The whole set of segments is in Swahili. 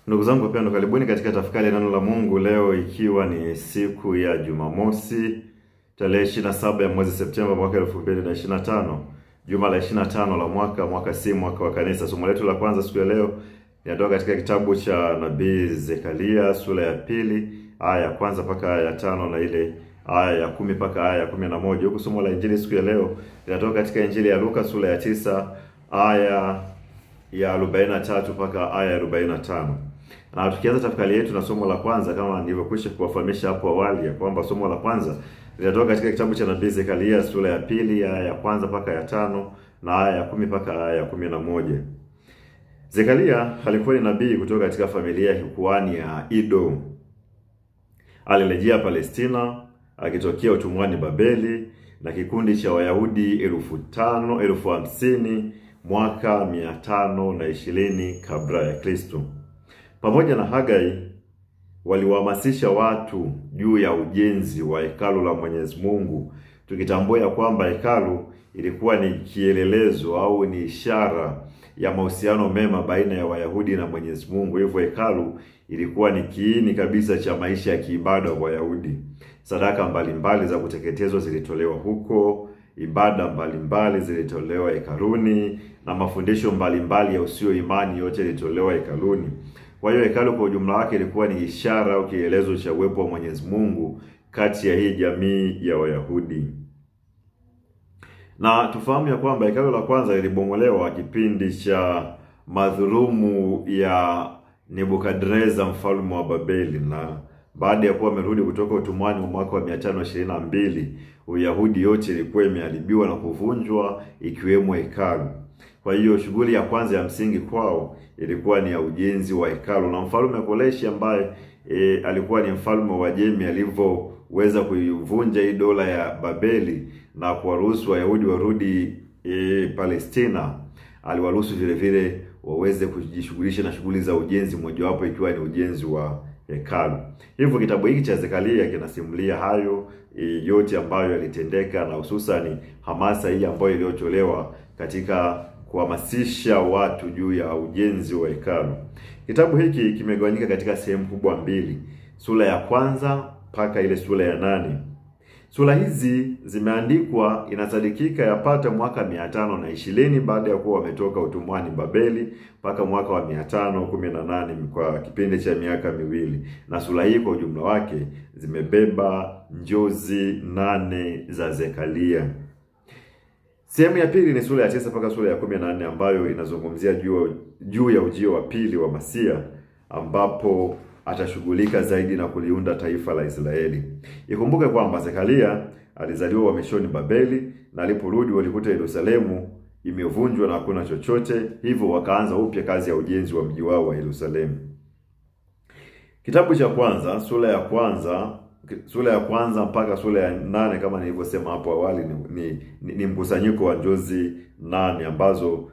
Ndugu zangu wapendwa, karibuni katika tafakari ya neno la Mungu leo, ikiwa ni siku ya Jumamosi tarehe 27 ya mwezi Septemba mwaka 2025, juma la 25 la mwaka C, mwaka wa kanisa. Somo letu la kwanza siku ya leo linatoka katika kitabu cha nabii Zekaria sura ya 2 aya ya kwanza mpaka aya ya 5 na ile aya ya 10 mpaka aya ya 11. Huko somo la injili siku ya leo linatoka katika injili ya Luka sura ya 9 aya ya 43 mpaka aya ya 45. Na tukianza tafakari yetu na somo la kwanza, kama nilivyokwisha kuwafahamisha hapo awali ya kwamba somo la kwanza linatoka katika kitabu cha nabii Zekaria sura ya 2 aya ya kwanza mpaka ya 5 na aya ya 10 mpaka aya ya 11. Zekaria alikuwa ni nabii kutoka katika familia ya kikuhani ya Ido. Alirejea Palestina akitokea utumwani Babeli na kikundi cha Wayahudi 50,000 mwaka 520 kabla ya Kristo. Pamoja na Hagai waliwahamasisha watu juu ya ujenzi wa hekalu la Mwenyezi Mungu, tukitambua kwamba hekalu ilikuwa ni kielelezo au ni ishara ya mahusiano mema baina ya Wayahudi na Mwenyezi Mungu. Hivyo hekalu ilikuwa ni kiini kabisa cha maisha ya kiibada wa Wayahudi. Sadaka mbalimbali za kuteketezwa zilitolewa huko, ibada mbalimbali zilitolewa hekaluni, na mafundisho mbalimbali ya usio imani yote yalitolewa hekaluni. Kwa hiyo hekalu kwa ujumla wake ilikuwa ni ishara au kielezo cha uwepo wa Mwenyezi Mungu kati ya hii jamii ya Wayahudi. Na tufahamu ya kwamba hekalu la kwanza lilibomolewa kipindi cha madhulumu ya Nebukadneza mfalme wa Babeli, na baada ya kuwa amerudi kutoka utumwani mwaka wa 522, Uyahudi yote ilikuwa imeharibiwa na kuvunjwa, ikiwemo hekalu. Kwa hiyo shughuli ya kwanza ya msingi kwao ilikuwa ni ya ujenzi wa hekalu, na mfalme Koreshi ambaye alikuwa ni mfalme wa Jemi alivyoweza kuivunja hii dola ya Babeli na kuwaruhusu Wayahudi warudi Palestina, aliwaruhusu vile vile waweze kujishughulisha na shughuli za ujenzi, mojawapo ikiwa ni ujenzi wa hekalu. Hivyo kitabu hiki cha Zekaria kinasimulia hayo yote ambayo yalitendeka, na hususan hamasa hii ambayo iliyotolewa katika kuhamasisha watu juu ya ujenzi wa hekalu. Kitabu hiki kimegawanyika katika sehemu kubwa mbili, sura ya kwanza mpaka ile sura ya 8. Sura hizi zimeandikwa, inasadikika yapata mwaka 520 baada ya kuwa wametoka utumwani Babeli mpaka mwaka wa 518, kwa kipindi cha miaka miwili. Na sura hii kwa ujumla wake zimebeba njozi 8 za Zekaria. Sehemu ya pili ni sura ya 9 mpaka sura ya 14 ambayo inazungumzia juu ya ujio wa pili wa Masia, ambapo atashughulika zaidi na kuliunda taifa la Israeli. Ikumbuke kwamba Zekaria alizaliwa uhamishoni Babeli, na aliporudi walikuta Yerusalemu imevunjwa na hakuna chochote, hivyo wakaanza upya kazi ya ujenzi wa mji wao wa Yerusalemu. Kitabu cha kwanza, sura ya kwanza mpaka sura ya 8, kama nilivyosema hapo awali, ni mkusanyiko wa njozi 8 ambazo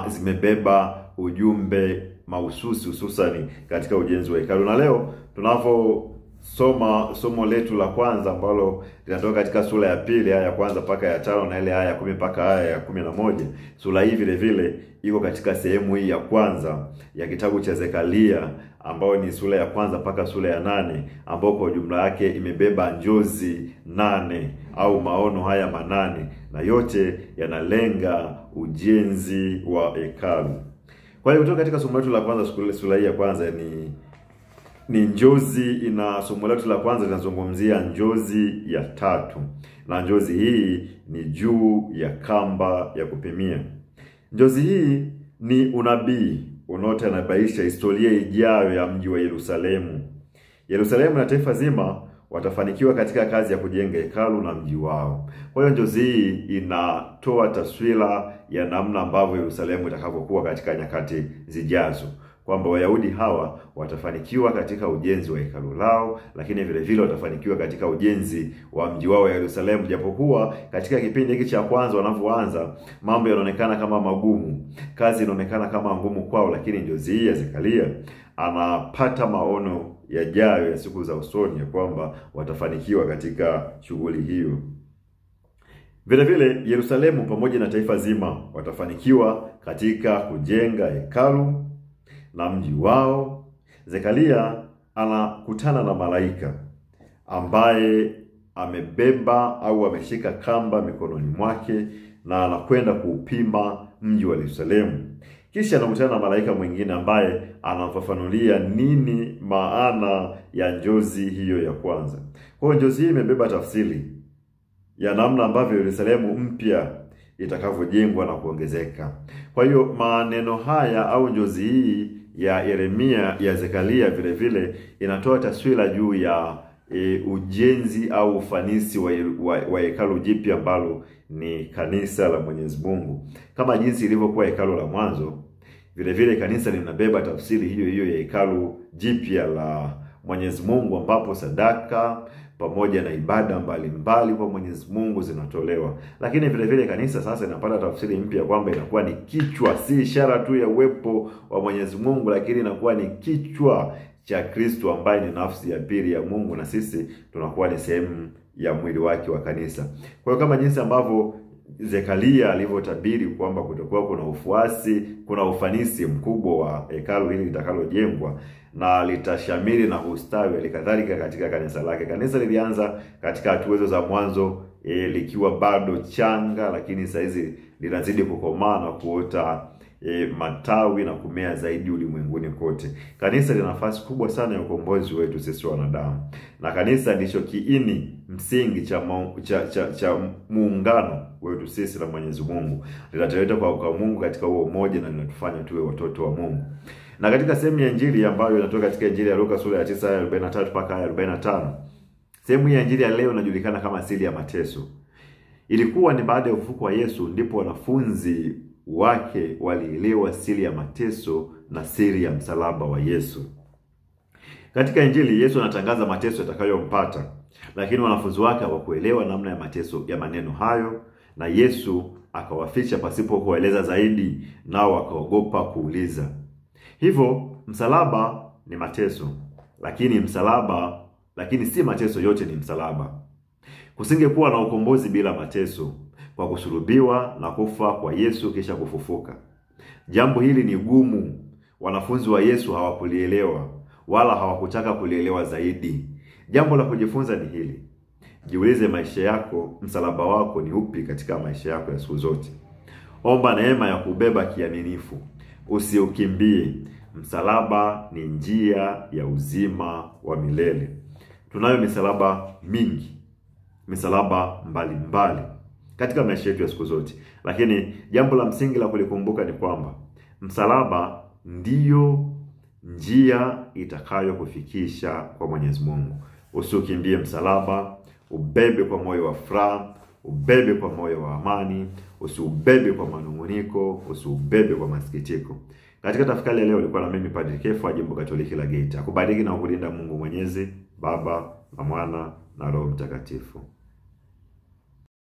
zimebeba ujumbe mahususi hususani katika ujenzi wa hekalu. Na leo tunaposoma somo letu la kwanza ambalo linatoka katika sura ya 2 aya ya kwanza mpaka ya 5 na ile aya ya 10 mpaka aya ya 11, sura hii vile vile iko katika sehemu hii ya kwanza ya kitabu cha Zekaria, ambayo ni sura ya kwanza mpaka sura ya 8, ambayo kwa jumla yake imebeba njozi 8 au maono haya 8, na yote yanalenga ujenzi wa hekalu. Kwa hiyo kutoka katika somo letu la kwanza, sura hii ya kwanza ni njozi, somo letu la kwanza linazungumzia njozi ya 3, na njozi hii ni juu ya kamba ya kupimia. Njozi hii ni unabii unaotanabaisha historia ijayo ya mji wa Yerusalemu. Yerusalemu na taifa zima watafanikiwa katika kazi ya kujenga hekalu na mji wao. Kwa hiyo njozi hii inatoa taswira ya namna ambavyo Yerusalemu itakavyokuwa katika nyakati zijazo, kwamba Wayahudi hawa watafanikiwa katika ujenzi wa hekalu lao, lakini vile vile watafanikiwa katika ujenzi wa mji wao wa Yerusalemu. Japokuwa katika kipindi hiki cha kwanza wanapoanza, mambo yanaonekana kama magumu, kazi inaonekana kama ngumu kwao, lakini njozi hii ya Zekaria anapata maono yajayo ya siku za usoni ya kwamba watafanikiwa katika shughuli hiyo. Vile vile Yerusalemu pamoja na taifa zima watafanikiwa katika kujenga hekalu, na mji wao. Zekaria anakutana na malaika ambaye amebeba au ameshika kamba mikononi mwake na anakwenda kuupima mji wa Yerusalemu. Kisha anakutana na malaika mwingine ambaye anamfafanulia nini maana ya njozi hiyo ya kwanza. Kwa hiyo njozi hii imebeba tafsiri ya namna ambavyo Yerusalemu mpya itakavyojengwa na kuongezeka. Kwa hiyo maneno haya au njozi hii ya Yeremia ya Zekaria vile vile inatoa taswira juu ya ujenzi au ufanisi wa hekalu jipya ambalo ni kanisa la Mwenyezi Mungu. Kama jinsi ilivyokuwa hekalu la mwanzo, vile vile kanisa linabeba tafsiri hiyo hiyo ya hekalu jipya la Mwenyezi Mungu, ambapo sadaka pamoja na ibada mbalimbali kwa Mwenyezi Mungu zinatolewa. Lakini vile vile kanisa sasa linapata tafsiri mpya kwamba inakuwa ni kichwa, si ishara tu ya uwepo wa Mwenyezi Mungu, lakini inakuwa ni kichwa cha Kristo ambaye ni nafsi ya pili ya Mungu, na sisi tunakuwa ni sehemu ya mwili wake wa kanisa. Kwa hiyo kama jinsi ambavyo Zekaria alivyotabiri kwamba kutakuwa kuna ufanisi mkubwa wa hekalu hili litakalojengwa na litashamiri na ustawi, alikadhalika katika kanisa lake. Kanisa lilianza katika hatua hizo za mwanzo likiwa bado changa, lakini sasa hizi linazidi kukomaa na kuota matawi na kumea zaidi ulimwenguni kote. Kanisa lina nafasi kubwa sana ya ukombozi wetu sisi wanadamu, na kanisa ndicho kiini msingi cha muungano wetu sisi na Mwenyezi Mungu. Linatuleta kwa Mungu katika huo umoja na linatufanya tuwe watoto wa Mungu. Na katika sehemu ya Injili ambayo inatoka katika Injili ya Luka sura ya 9:43 mpaka 45, sehemu ya Injili ya leo inajulikana kama siri ya mateso. Ilikuwa ni baada ya ufufuko wa Yesu ndipo wanafunzi wake walielewa siri ya mateso na siri ya msalaba wa Yesu. Katika Injili Yesu anatangaza mateso yatakayompata, lakini wanafunzi wake hawakuelewa namna ya mateso ya maneno hayo, na Yesu akawaficha pasipo kueleza zaidi, nao wakaogopa kuuliza. Hivyo msalaba ni mateso, lakini si mateso yote ni msalaba. Kusingekuwa na ukombozi bila mateso, kwa kusulubiwa na kufa kwa Yesu kisha kufufuka. Jambo hili ni gumu. Wanafunzi wa Yesu hawakulielewa wala hawakutaka kulielewa zaidi. Jambo la kujifunza ni hili: jiulize maisha yako, msalaba wako ni upi katika maisha yako ya siku zote? Omba neema ya kubeba kiaminifu, usiukimbie. Msalaba ni njia ya uzima wa milele. Tunayo misalaba mingi, misalaba mbalimbali katika maisha yetu ya siku zote, lakini jambo la msingi la kulikumbuka ni kwamba msalaba ndiyo njia itakayokufikisha kwa Mwenyezi Mungu. Usiukimbie msalaba, ubebe kwa moyo wa furaha, ubebe kwa moyo wa amani, usiubebe kwa manunguniko, usiubebe kwa masikitiko. Katika tafakari ya leo ulikuwa na mimi Padre Kefa wa Jimbo Katoliki la Geita. Akubariki na kukulinda Mungu Mwenyezi, Baba na Mwana na Roho Mtakatifu.